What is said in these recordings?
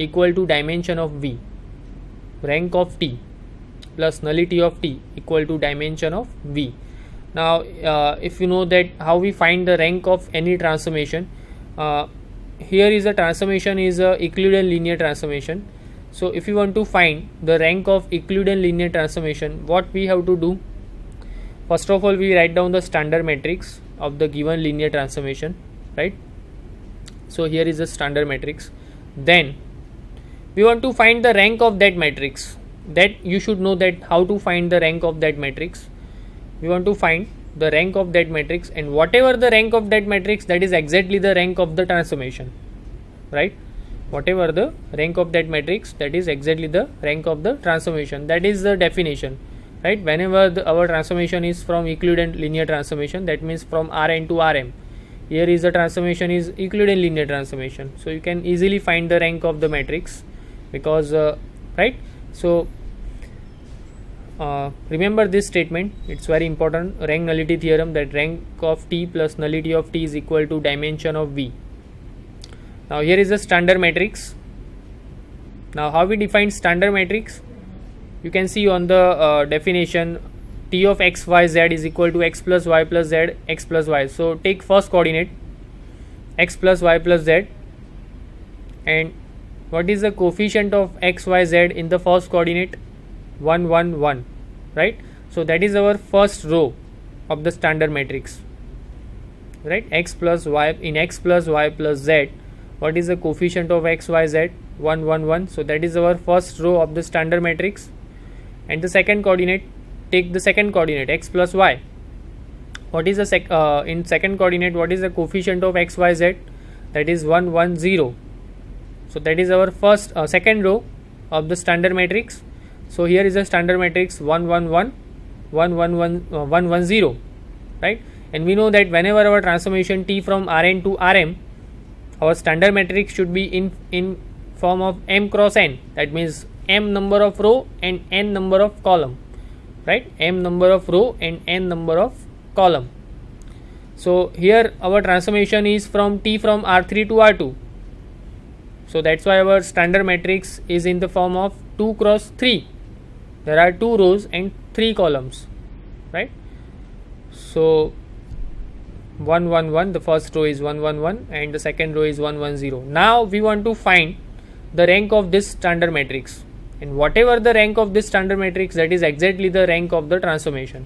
equal to dimension of V, rank of T plus nullity of T equal to dimension of V. Now if you know that how we find the rank of any transformation, here is a transformation is a Euclidean linear transformation. So if you want to find the rank of Euclidean linear transformation, what we have to do? First of all, we write down the standard matrix of the given linear transformation, right? So here is the standard matrix. Then we want to find the rank of that matrix. That you should know that how to find the rank of that matrix. We want to find the rank of that matrix, and whatever the rank of that matrix, that is exactly the rank of the transformation, right? Whatever the rank of that matrix, that is exactly the rank of the transformation. That is the definition, right? Whenever our transformation is from Euclidean linear transformation, that means from Rn to Rm. Here is the transformation is Euclidean linear transformation. So you can easily find the rank of the matrix because right. So remember this statement, it's very important, rank nullity theorem, that rank of T plus nullity of T is equal to dimension of V. Now here is the standard matrix. Now how we define standard matrix? You can see on the definition, T of x, y, z is equal to x plus y plus z, x plus y. So take first coordinate x plus y plus z, and what is the coefficient of x, y, z in the first coordinate? 1 1 1, right? So that is our first row of the standard matrix, right? X plus y, in x plus y plus z, what is the coefficient of x, y, z? 1 1 1. So that is our first row of the standard matrix. And the second coordinate, take the second coordinate x plus y. What is the in second coordinate, what is the coefficient of x, y, z? That is 1 1 0. So that is our first second row of the standard matrix. So here is a standard matrix 1 1 1 1 1 1 1 1 0, right? And we know that whenever our transformation T from Rn to Rm, our standard matrix should be in form of m cross n. That means m number of row and n number of column, right? M number of row and n number of column. So here our transformation is from T from R3 to R2. So that's why our standard matrix is in the form of 2 cross 3. There are 2 rows and 3 columns, right? So 1 1 1, the first row is 1 1 1 and the second row is 1 1 0. Now we want to find the rank of this standard matrix, and whatever the rank of this standard matrix, that is exactly the rank of the transformation,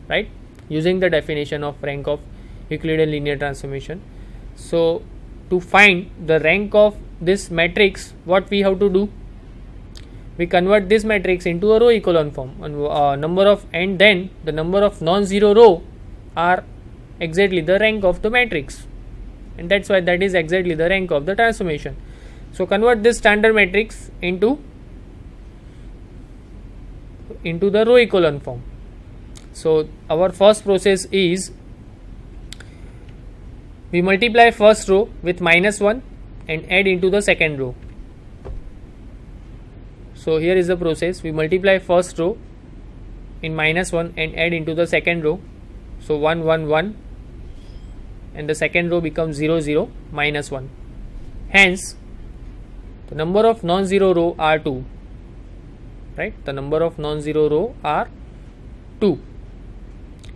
right? Using the definition of rank of Euclidean linear transformation. So to find the rank of this matrix, what we have to do? We convert this matrix into a row echelon form, and then the number of non-zero row are exactly the rank of the matrix, and that's why that is exactly the rank of the transformation. So convert this standard matrix into the row echelon form. So our first process is we multiply first row with -1 and add into the second row. So here is the process, we multiply first row in -1 and add into the second row. So 1 1 1 and the second row becomes 0 0 -1. Hence the number of non-zero row are 2, right? The number of non-zero row are 2.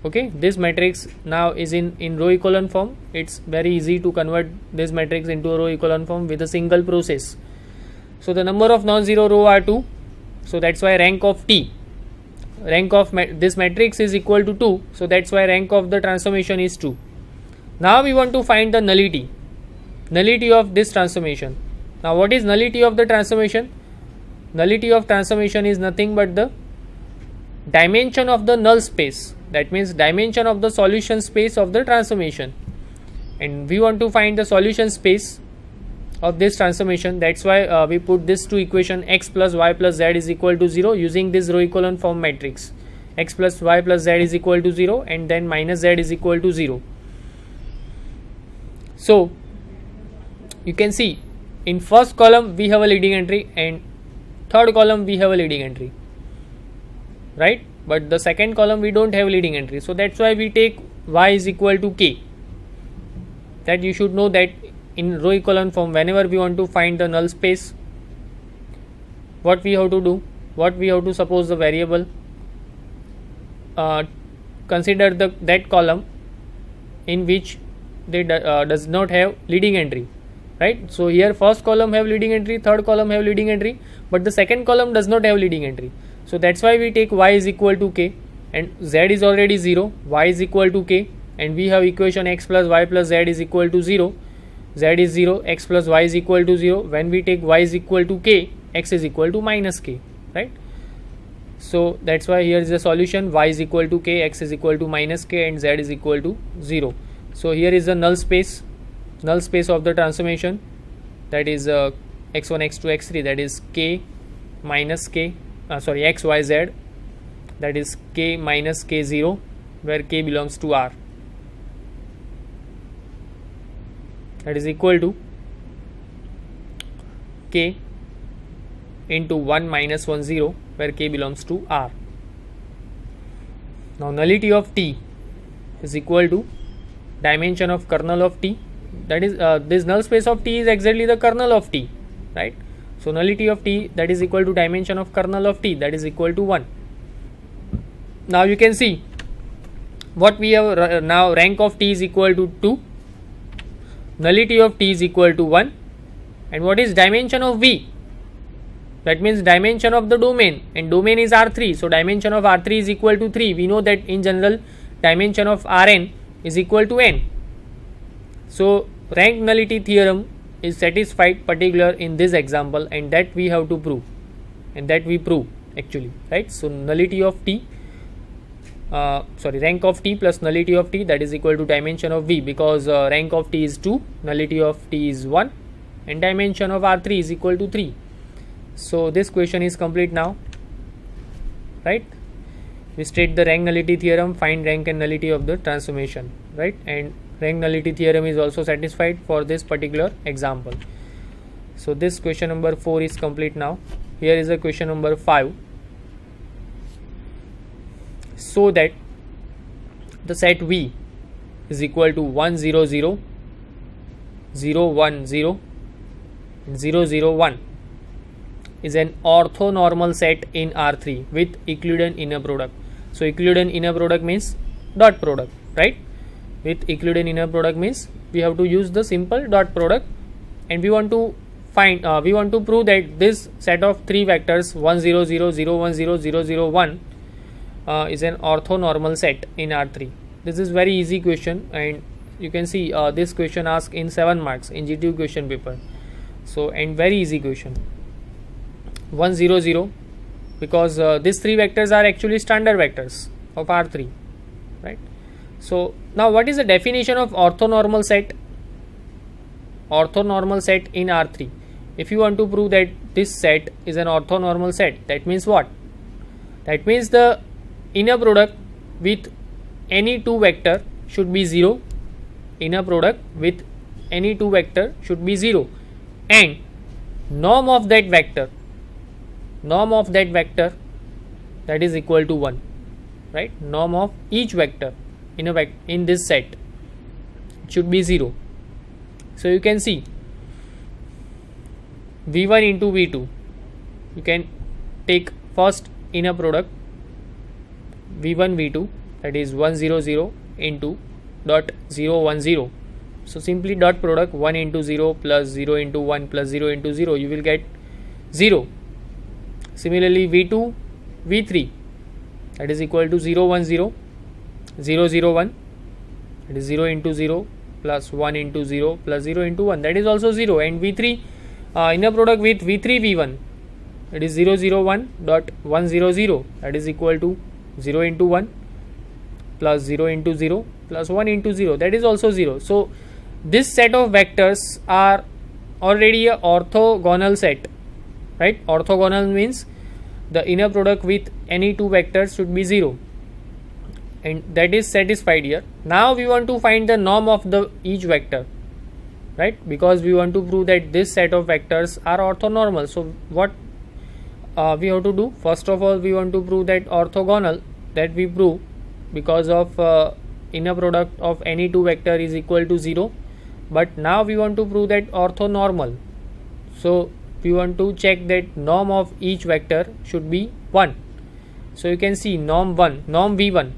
Okay, this matrix now is in row echelon form. It's very easy to convert this matrix into a row echelon form with a single process. So the number of non-zero row are 2. So that's why rank of T, rank of this matrix is equal to 2. So that's why rank of the transformation is 2. Now we want to find the nullity of this transformation. Now what is nullity of the transformation? Nullity of transformation is nothing but the dimension of the null space. That means dimension of the solution space of the transformation, and we want to find the solution space of this transformation. That's why we put this to equation x plus y plus z is equal to 0 using this row echelon form matrix. X plus y plus z is equal to 0 and then minus z is equal to 0. So you can see in first column we have a leading entry and third column we have a leading entry, right? But the second column we don't have leading entry. So that's why we take y is equal to k. That you should know that in row echelon form, whenever we want to find the null space, what we have to do, what we have to suppose the variable, consider that column in which they does not have leading entry, right? So here first column have leading entry, third column have leading entry, but the second column does not have leading entry. So that's why we take y is equal to k, and z is already 0, y is equal to k, and we have equation x plus y plus z is equal to 0. Z is 0, x plus y is equal to 0. When we take y is equal to k, x is equal to minus k, right? So that's why here is the solution: y is equal to k, x is equal to minus k, and z is equal to 0. So here is the null space of the transformation, that is x1, x2, x3, that is k minus k, x, y, z, that is k minus k0, where k belongs to R, that is equal to k into 1 minus 1 0, where k belongs to R. Now nullity of T is equal to dimension of kernel of T, that is this null space of T is exactly the kernel of T, right? So nullity of T, that is equal to dimension of kernel of T, that is equal to 1. Now you can see what we have now: rank of T is equal to 2, nullity of T is equal to 1, and what is dimension of V? That means dimension of the domain, and domain is R3, so dimension of R3 is equal to 3. We know that in general dimension of Rn is equal to n. So rank nullity theorem is satisfied particular in this example, and that we have to prove, and that we prove actually, right? So nullity of T, rank of T plus nullity of T, that is equal to dimension of V, because rank of T is 2, nullity of T is 1, and dimension of R3 is equal to 3. So this question is complete now, right? We state the rank nullity theorem, find rank and nullity of the transformation, right? And rank nullity theorem is also satisfied for this particular example. So this question number 4 is complete now. Here is a question number 5. So that the set V is equal to 1 0 0, 0 1 0, 0 0 1 is an orthonormal set in R3 with Euclidean inner product. So Euclidean inner product means dot product, right? With Euclidean inner product means we have to use the simple dot product, and we want to find we want to prove that this set of 3 vectors 1 0 0, 0 1 0, 0 0 1 is an orthonormal set in R3. This is very easy question, and you can see this question asked in 7 marks in GTU question paper. So, and very easy question. 1 0 0, because these 3 vectors are actually standard vectors of R3, right? So now what is the definition of orthonormal set? Orthonormal set in R3. If you want to prove that this set is an orthonormal set, that means what? That means the inner product with any 2 vector should be 0. Inner product with any 2 vector should be 0, and norm of that vector that is equal to 1, right? Norm of each vector in this set should be 0. So you can see V1 into V2, you can take first inner product V1 V2, that is 1 0 0 into dot 0 1 0. So simply dot product 1 into 0 plus 0 into 1 plus 0 into 0, you will get 0. Similarly V2 V3, that is equal to 0 1 0, 0 0 1, that is 0 into 0 plus 1 into 0 plus 0 into 1, that is also 0. And V3 inner product with V3 V1, that is 0 0 1 dot 1 0 0, that is equal to 0 into 1 plus 0 into 0 plus 1 into 0, that is also 0. So this set of vectors are already a orthogonal set, right? Orthogonal means the inner product with any 2 vectors should be 0, and that is satisfied here. Now we want to find the norm of the each vector, right? Because we want to prove that this set of vectors are orthonormal. So what we have to do? First of all, we want to prove that orthogonal, that we prove because of inner product of any 2 vector is equal to 0. But now we want to prove that orthonormal. So we want to check that norm of each vector should be 1. So you can see norm v1.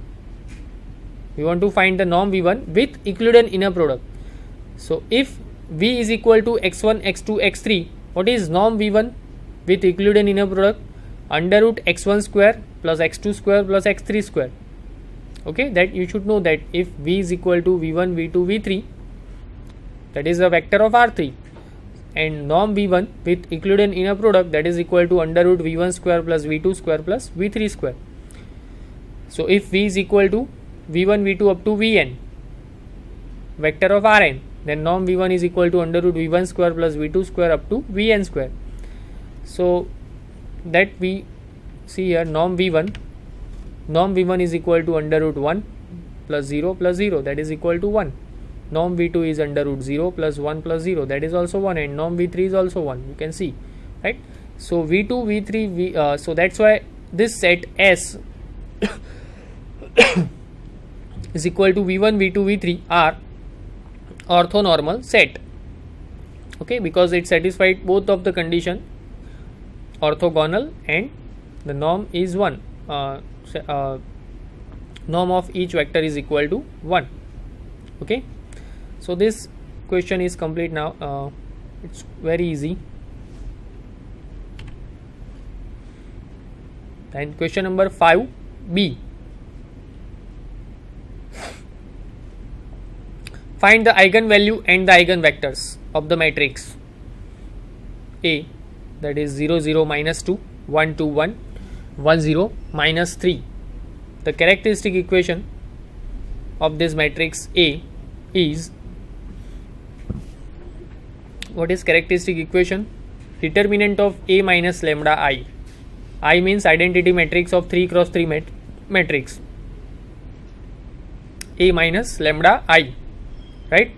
We want to find the norm v1 with Euclidean inner product. So if v is equal to x1, x2, x3, what is norm v1 with Euclidean inner product? Under root x1 square plus x2 square plus x3 square. Okay, that you should know that if v is equal to v1, v2, v3, that is a vector of R3, and norm v1 with Euclidean inner product, that is equal to under root v1 square plus v2 square plus v3 square. So if v is equal to v1, v2 up to vn, vector of Rn, then norm v1 is equal to under root v1 square plus v2 square up to vn square. So that we see here norm v1 is equal to under root 1 plus 0 plus 0, that is equal to 1. Norm v2 is under root 0 plus 1 plus 0, that is also 1, and norm v3 is also 1, you can see, right? So v2, v3, so that's why this set S is equal to v1, v2, v3 are orthonormal set. Okay, because it satisfied both of the condition, orthogonal, and the norm is 1. Norm of each vector is equal to 1. Okay, so this question is complete now. It's very easy. And question number 5b. Find the eigenvalue and the eigenvectors of the matrix A, that is 0 0 minus 2 1 2 1 1 0 minus 3. The characteristic equation of this matrix A is, what is characteristic equation? Determinant of A minus lambda I. I means identity matrix of 3 cross 3 matrix. A minus lambda I, right?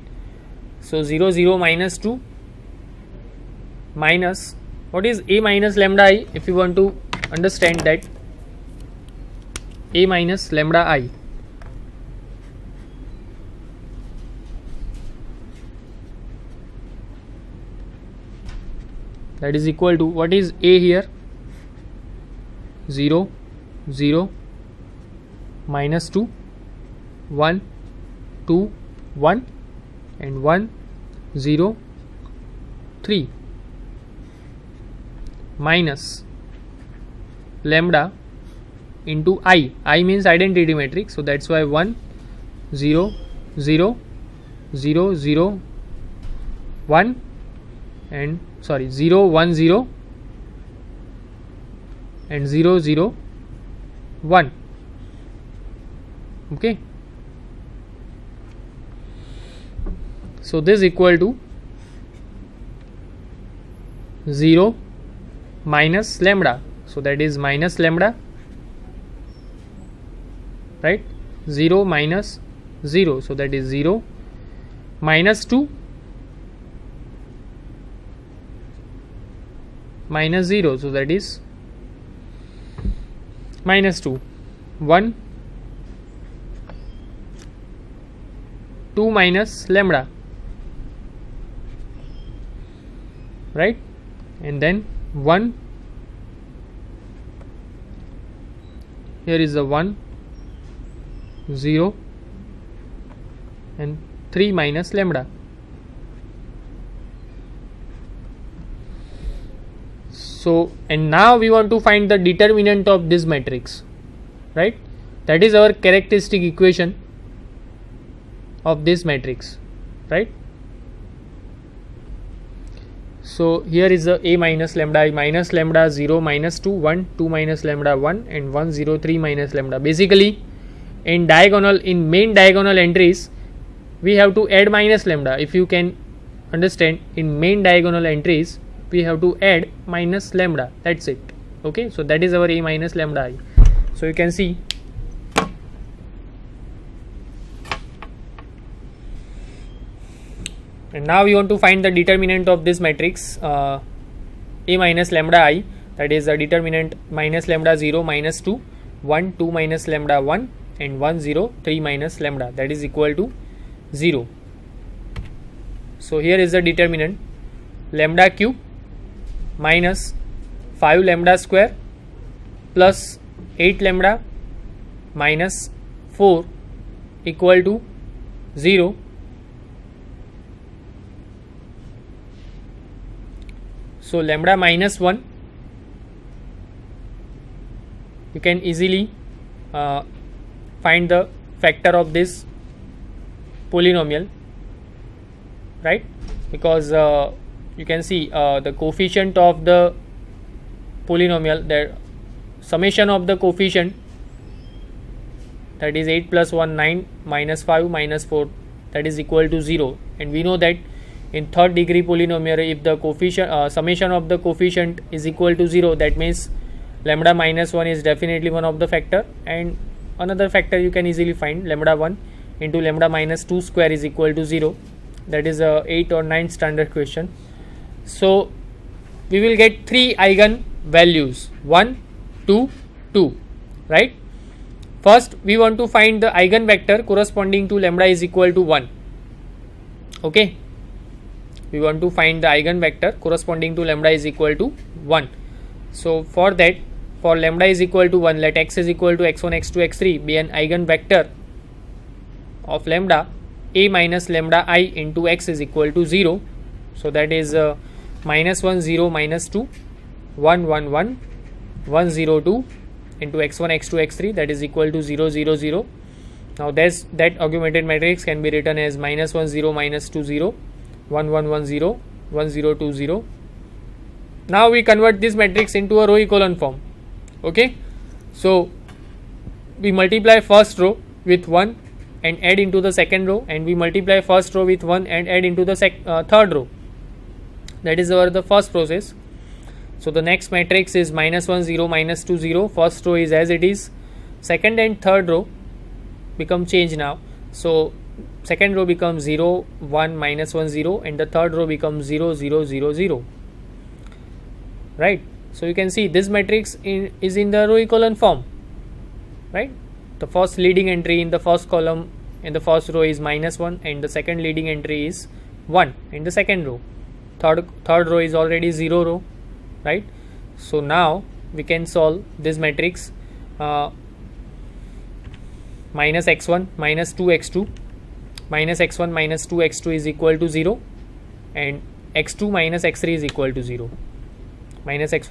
So 0 0 minus 2 minus, what is A minus lambda I? If you want to understand that, A minus lambda I, that is equal to, what is A here? 0 0 minus 2 1 2 1 and 1 0 3 minus lambda into I. I means identity matrix, so that's why 1 0 0 0 0 1 and 0 1 0 and 0 0 1. Okay, so this is equal to 0 minus lambda, so that is minus lambda, right? 0 minus 0, so that is 0 minus 2 minus 0, so that is minus 2 1 2 minus lambda, right? And then 1, here is the 1 0 and 3 minus lambda. So, and now we want to find the determinant of this matrix, right? That is our characteristic equation of this matrix, right? So here is the A minus lambda I, minus lambda 0 minus 2 1 2 minus lambda 1 and 1 0 3 minus lambda. Basically in main diagonal entries we have to add minus lambda. If you can understand, in main diagonal entries we have to add minus lambda, that's it. Okay, so that is our A minus lambda I. So you can see and now we want to find the determinant of this matrix A minus lambda I, that is the determinant minus lambda 0 minus 2 1 2 minus lambda 1 and 1 0 3 minus lambda, that is equal to 0. So here is the determinant lambda cube minus 5 lambda square plus 8 lambda minus 4 equal to 0. So lambda minus 1, you can easily find the factor of this polynomial, right? Because you can see the coefficient of the polynomial, the summation of the coefficient, that is 8 plus 1 9 minus 5 minus 4, that is equal to 0. And we know that in third degree polynomial, if the coefficient summation of the coefficient is equal to 0, that means lambda minus 1 is definitely one of the factor. And another factor you can easily find, lambda 1 into lambda minus 2 square is equal to 0. That is a 8 or 9 standard question. So we will get 3 eigen values, 1 2 2, right? First we want to find the eigenvector corresponding to lambda is equal to 1. Okay, we want to find the eigenvector corresponding to lambda is equal to 1. So for that, for lambda is equal to 1, let x is equal to x1 x2 x3 be an eigenvector of lambda a minus lambda I into x is equal to 0. So that is minus 1 0 minus 2 1 1 1 1 0 2 into x1 x2 x3, that is equal to 0 0 0. Now that augmented matrix can be written as minus 1 0 minus 2 0 1 1 1 0 1 0 2 0. Now we convert this matrix into a row echelon form. Okay, so we multiply first row with 1 and add into the second row, and we multiply first row with 1 and add into the third row. That is the first process. So the next matrix is minus 1 0 minus 2 0. First row is as it is, second and third row become changed now. So second row becomes 0 1 minus 1 0 and the third row becomes 0 0 0 0, right? So you can see this matrix is in the row echelon form, right? The first leading entry in the first column in the first row is minus 1 and the second leading entry is 1 in the second row. Third row is already 0 row, right? So now we can solve this matrix. Minus x1 minus 2 x2 minus x1 minus 2 x2 is equal to 0, and x2 minus x3 is equal to 0. Minus x